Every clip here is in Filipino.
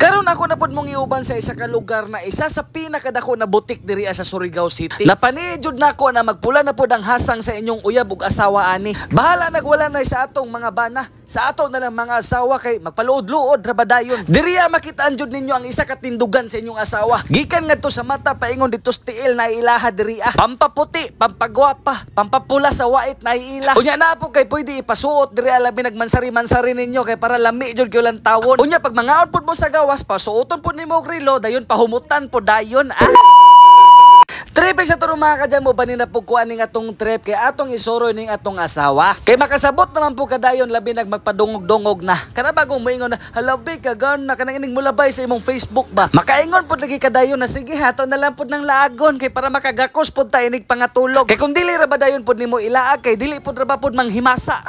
Karon ako na pod mong iuban sa isa ka lugar na isa sa pinakadako na butik diri sa Surigao City. Napaniid jud nako na magpula na pod ang hasang sa inyong uyab ug asawa ani. Bahala nagwala na sa atong mga bana, sa ato na lang mga asawa kay magpaluod-luod ra ba dayon. Diri makitaan jud ninyo ang isa ka tindugan sa inyong asawa. Gikan ngadto sa mata paingon dito sa tiil na ilaha diri pampaputi, pampagwapa, pampapula sa wait na iila. Unya na po kay pwede ipasuot diri labi nagmansari-mansari ninyo kay para lami jud kay ulang tawon. Unya pag mangaon pod mo sa gawas pasuoton pod nimo og relo dayon pahumutan pod dayon. Trip sa turong mga kadyan mo ba na pugkuan ning atong trip kay atong isuro ning atong asawa. Kay makasabot naman po kadayon labi nagmagpadungog-dungog na. Kana bagong moingon na halabi ka gan na kanang ining mulabay sa imong Facebook ba. Makaingon pod lagi kadayon na sige hato na lang pod ng laagon kay para makagakos pod ta inig pangatulog. Kay kung dili ra ba dayon pod nimo ilaag kay dili pod ra ba pod manghimasa.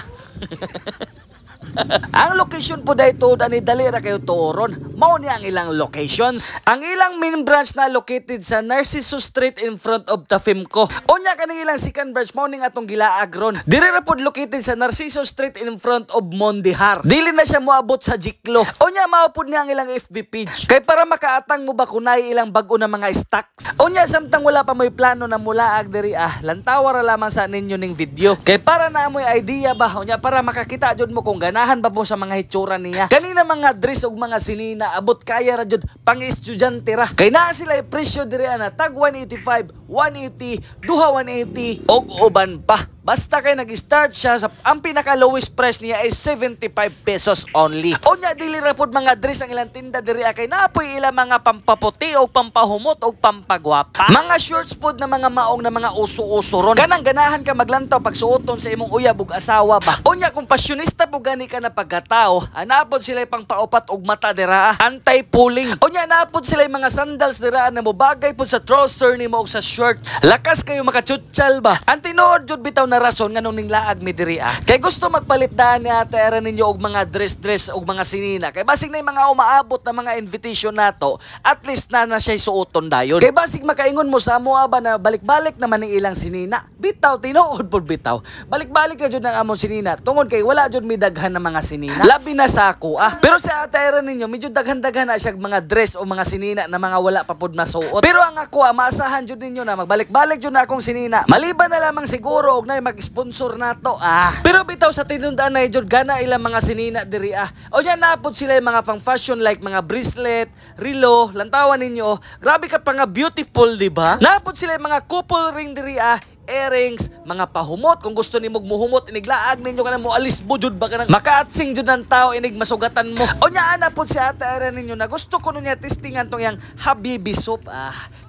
Ang location po dayto ani dali ra kayo tuoron. Mao ni ang ilang locations. Ang ilang main branch na located sa Narciso Street in front of Tafimco. Unya kaning ilang second branch mao ning atong gilaag ron. Diri ra pod located sa Narciso Street in front of Mondihar. Dili na siya moabot sa Jiklo. Unya mao pod ni ang ilang FB page. Kay para makaatang mo ba kunay ilang bag-o na mga stocks. Unya samtang wala pa moy plano na mulaag diri lantawa ra lamang sa ninyo ning video. Kay para na amoy idea ba unya para makakita jud mo kung ganahan ba po sa mga hitsura niya. Kanina mga dress ug mga sinina abot kaya ra jud pang estudyante ra. Kay naa sila presyo diri na tag 185, 180, duha 180 og uban pa. Basta kay nag-start siya sa ang pinaka lowest price niya ay 75 pesos only. Unya dili ra pod mga dress ang ilang tinda diri kay naapoy ila mga pampaputi o pampahumot o pampagwapa. Mga shorts pod na mga maong na mga uso-uso ron. Kanang ganahan ka maglantaw pag suoton sa imong uyab ug asawa ba. Unya kung pasyonista po gani ka na pagkatao, anapod sila pang paupat og mata dira anti-pulling. Unya napod sila mga sandals dira na mobagay pod sa trouser nimo og sa short. Lakas kayo makachutsyal ba. Ang tinuod jud bitaw na rason nganong ning laag mi diri kay gusto magpalit daan ni ate era ninyo og mga dress og mga sinina kay basig na mga umaabot na mga invitation nato at least na siya suoton dayon. Kay basig makaingon mo sa amo ba na balik-balik naman ning ilang sinina. Bitaw tinuod pod bitaw. Balik-balik ra jud ang among sinina tungod kay wala jud mi daghan na mga sinina. Labi na sa ako Pero sa ate era ninyo medyo daghan-daghan na siya mga dress o mga sinina na mga wala pa pod masuot. Pero ang ako maasahan jud ninyo na magbalik-balik jud na akong sinina. Maliban na lamang siguro og na mag-sponsor nato Pero bitaw sa tinundaan na jud gana ilang mga sinina diri O nya napod sila yung mga pang fashion like mga bracelet, relo, lantawan ninyo. Grabe ka pa nga beautiful, di ba? Napod sila yung mga couple ring diri earrings, mga pahumot kung gusto ni muhumot iniglaag ninyo kana mo alis bujud ba kanang makaatsing jud ng tao inig masugatan mo. O nya ana pud si ate era ninyo na gusto ko niya testingan tong yang Habibi soap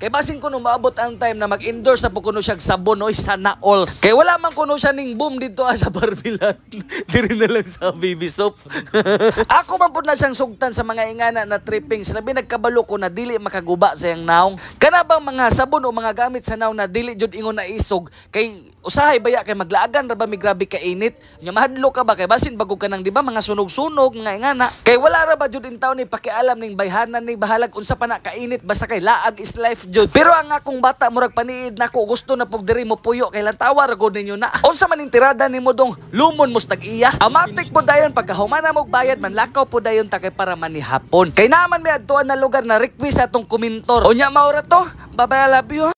kay basin ko no maabot ang time na mag-endorse na po kuno siya sabon oy sana all. Kay wala man kuno siya ning boom dito sa Barbilan. Diri na lang sa Habibi soap. Ako man pud na siyang sugtan sa mga ingana na trippings labi nagkabalo ko na dili makaguba sa yang naong. Kana bang mga sabon o mga gamit sa naong na dili jud ingon na isog kay usahay baya kay maglaagan ra ba mi grabe ka init nya mahadlo ka ba kay basin bagog ka nang di ba mga sunog-sunog mga ingana kay wala ra ba jud in taon ni pakialam ning bayhanan ni bahalag unsa pa na kainit basta kay laag is life jud. Pero ang akong bata murag paniid nako gusto na pug diri mo puyo kay lantawa ra gud ninyo na unsa man ning tirada nimo dong lumon mos tag-iya amatik po dayon pagkahuman na mo bayad manlakaw po dayon ta kay para manihapon kay naman may adtuan na lugar na request atong komentor unya mao ra to bye bye, I love you.